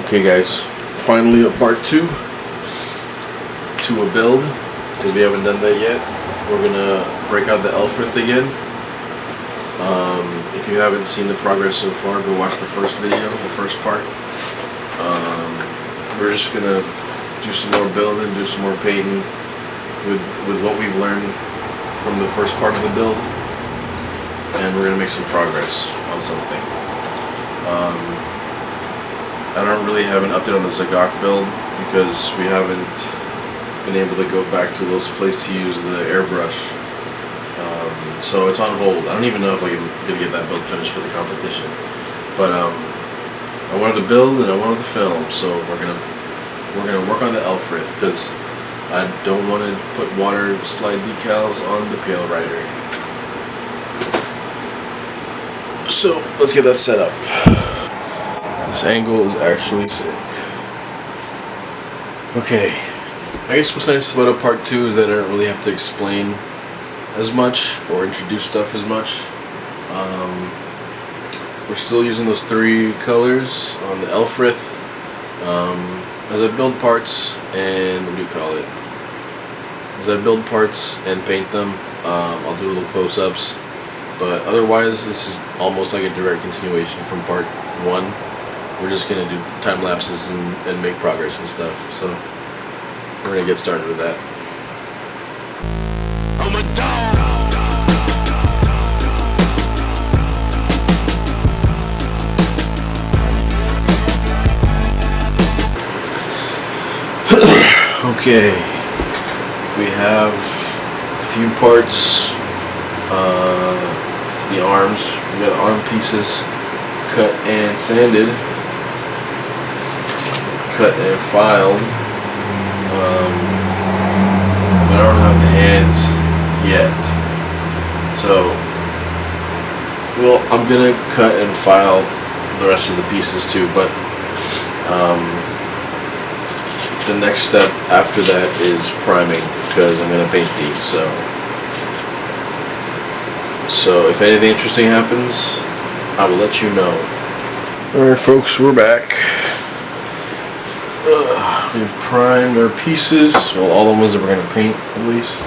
Okay guys, finally a part 2 to a build, because we haven't done that yet. We're gonna break out the Lfrith again. If you haven't seen the progress so far, go watch the first video, the first part. We're just gonna do some more building, do some more painting with what we've learned from the first part of the build, and we're gonna make some progress on something. I don't really have an update on the Zagok build because we haven't been able to go back to Will's place to use the airbrush. So it's on hold. I don't even know if I'm gonna get that build finished for the competition. But I wanted to build and I wanted to film, so we're gonna work on the Lfrith because I don't want to put water slide decals on the Pale Rider. So let's get that set up. This angle is actually sick. Okay, I guess what's nice about a part 2 is that I don't really have to explain as much or introduce stuff as much. We're still using those 3 colors on the Lfrith. As I build parts and as I build parts and paint them, I'll do little close-ups. But otherwise, this is almost like a direct continuation from part 1. We're just gonna do time lapses and make progress and stuff. So we're gonna get started with that. I'm a dog. Okay, we have a few parts. It's the arms. We got arm pieces cut and sanded, cut and filed. But I don't have the hands yet. So, well, I'm gonna cut and file the rest of the pieces too, but the next step after that is priming, because I'm gonna paint these. So if anything interesting happens, I will let you know. Alright folks, we're back. We've primed our pieces, well, all the ones that we're going to paint at least.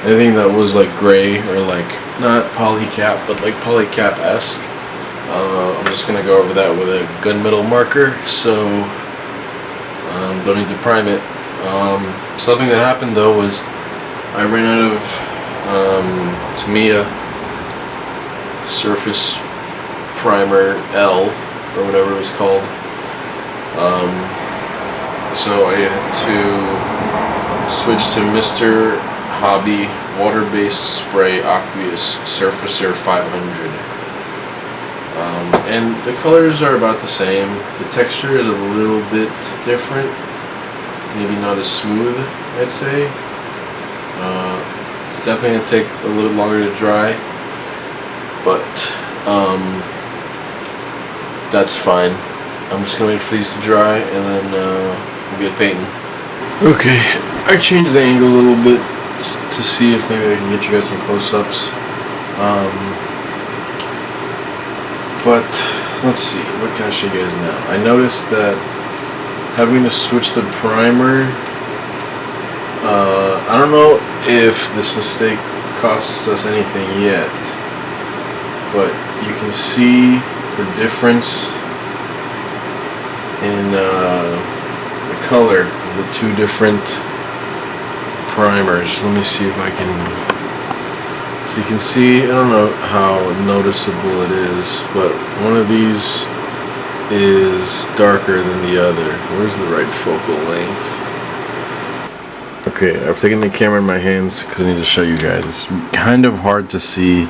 Anything that was like gray or like not polycap but like polycap-esque, I'm just going to go over that with a gunmetal marker, so don't need to prime it. Something that happened though was I ran out of Tamiya Surface Primer L or whatever it was called. So I had to switch to Mr. Hobby Water-Based Spray Aqueous Surfacer 500. And the colors are about the same. The texture is a little bit different. Maybe not as smooth, I'd say. It's definitely going to take a little longer to dry. But that's fine. I'm just gonna wait for these to dry and then we'll get painting. Okay, I changed the angle a little bit to see if maybe I can get you guys some close-ups. But let's see, what can I show you guys now? I noticed that having to switch the primer, I don't know if this mistake costs us anything yet, but you can see the difference in the color of the 2 different primers. Let me see if I can. So you can see, I don't know how noticeable it is, but one of these is darker than the other. Where's the right focal length? Okay, I've taken the camera in my hands because I need to show you guys. It's kind of hard to see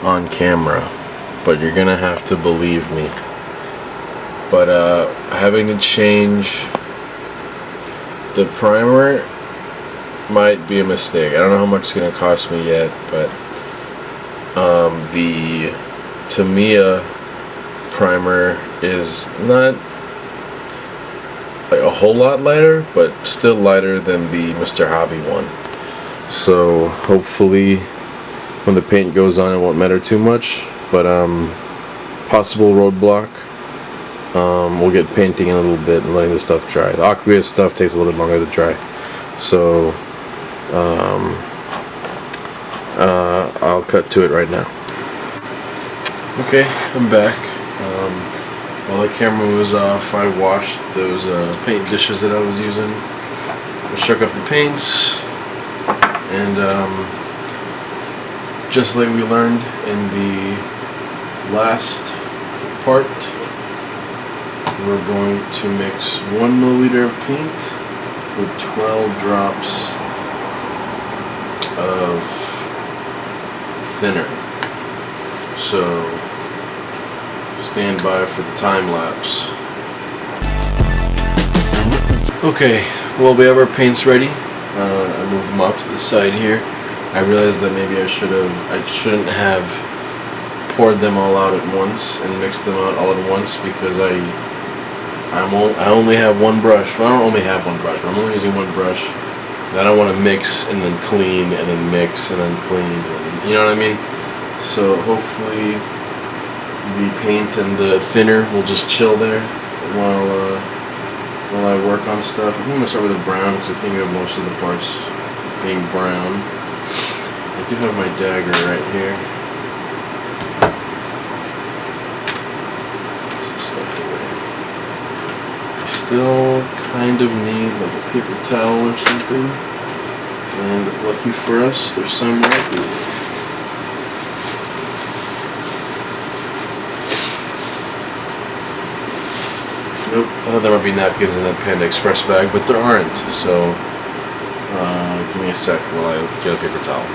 on camera, but you're gonna have to believe me. But having to change the primer might be a mistake. I don't know how much it's going to cost me yet, but the Tamiya primer is not like a whole lot lighter, but still lighter than the Mr. Hobby one. So hopefully when the paint goes on it won't matter too much, but possible roadblock we'll get painting in a little bit and letting the stuff dry. The aqueous stuff takes a little bit longer to dry, so I'll cut to it right now. Okay, I'm back. While the camera was off, I washed those paint dishes that I was using. I shook up the paints, and just like we learned in the last part, we're going to mix 1 milliliter of paint with 12 drops of thinner. So stand by for the time lapse. Okay, well, we have our paints ready. I moved them off to the side here. I realized that maybe I shouldn't have poured them all out at once and mixed them out all at once, because I only have one brush. Well, I don't only have one brush, but I'm only using one brush. And I don't want to mix and then clean and then mix and then clean. And, you know what I mean? So hopefully the paint and the thinner will just chill there while I work on stuff. I think I'm gonna start with the brown because I think of most of the parts being brown. I do have my dagger right here. Put some stuff away. I still kind of need like a paper towel or something. And lucky for us, there's some right here. Nope, I thought there might be napkins in that Panda Express bag, but there aren't, so give me a sec while I get a paper towel.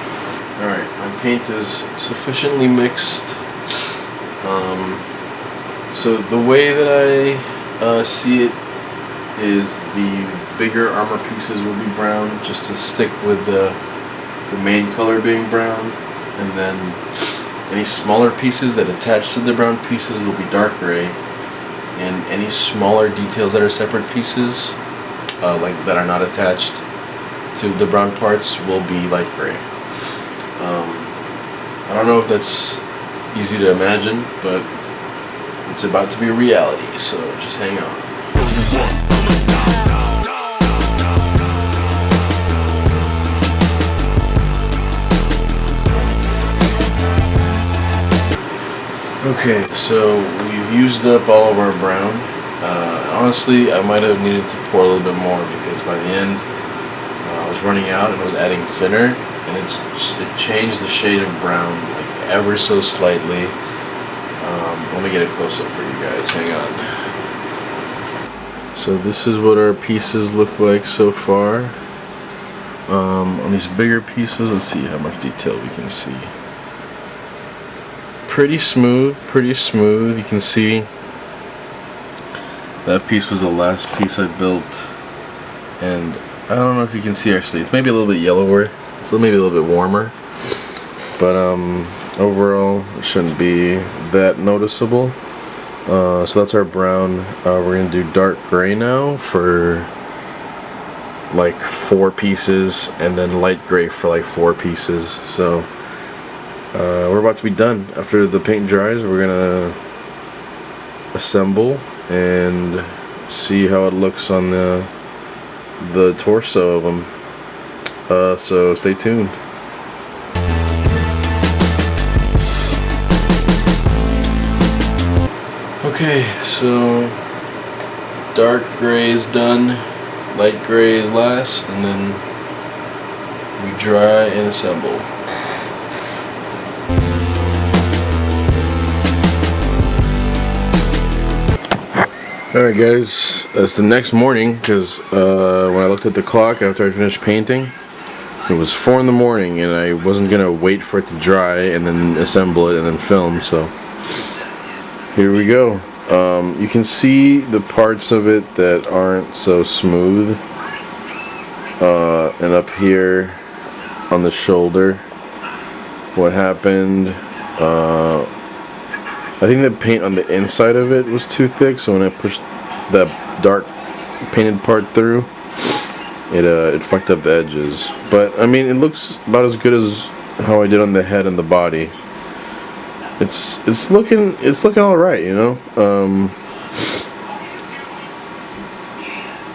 Alright, my paint is sufficiently mixed. So the way that I see it is the bigger armor pieces will be brown, just to stick with the main color being brown, and then any smaller pieces that attach to the brown pieces will be dark gray. And any smaller details that are separate pieces, like that are not attached to the brown parts, will be light gray. I don't know if that's easy to imagine, but it's about to be a reality, so just hang on. Okay, so we've used up all of our brown. Honestly, I might have needed to pour a little bit more, because by the end I was running out and I was adding thinner, and it changed the shade of brown like ever so slightly. Let me get a close up for you guys, hang on. So this is what our pieces look like so far. On these bigger pieces, let's see how much detail we can see. Pretty smooth. You can see that piece was the last piece I built, and I don't know if you can see, actually it's maybe a little bit yellower, so maybe a little bit warmer, but overall it shouldn't be that noticeable. So that's our brown. We're gonna do dark gray now for like 4 pieces, and then light gray for like 4 pieces. So we're about to be done. After the paint dries, we're gonna assemble and see how it looks on the torso of them. So stay tuned. Okay, so dark gray is done, light gray is last, and then we dry and assemble. Alright guys, it's the next morning, because when I looked at the clock after I finished painting, it was 4 in the morning, and I wasn't going to wait for it to dry and then assemble it and then film, so here we go. You can see the parts of it that aren't so smooth, and up here on the shoulder. What happened, I think the paint on the inside of it was too thick, so when I pushed that dark painted part through, it fucked up the edges. But I mean, it looks about as good as how I did on the head and the body. It's looking all right, you know.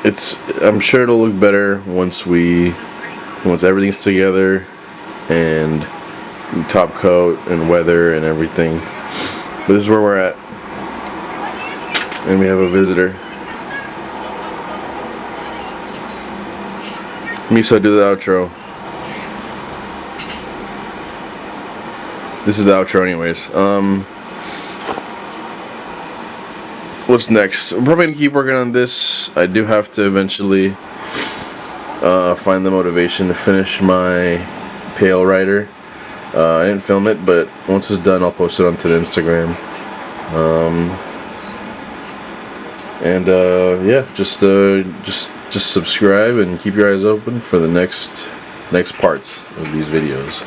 I'm sure it'll look better once everything's together and top coat and weather and everything. But this is where we're at, and we have a visitor. Miso, do the outro. This is the outro anyways. What's next? I'm probably gonna keep working on this. I do have to eventually find the motivation to finish my Pale Rider. I didn't film it, but once it's done, I'll post it onto the Instagram. Yeah, just subscribe and keep your eyes open for the next parts of these videos.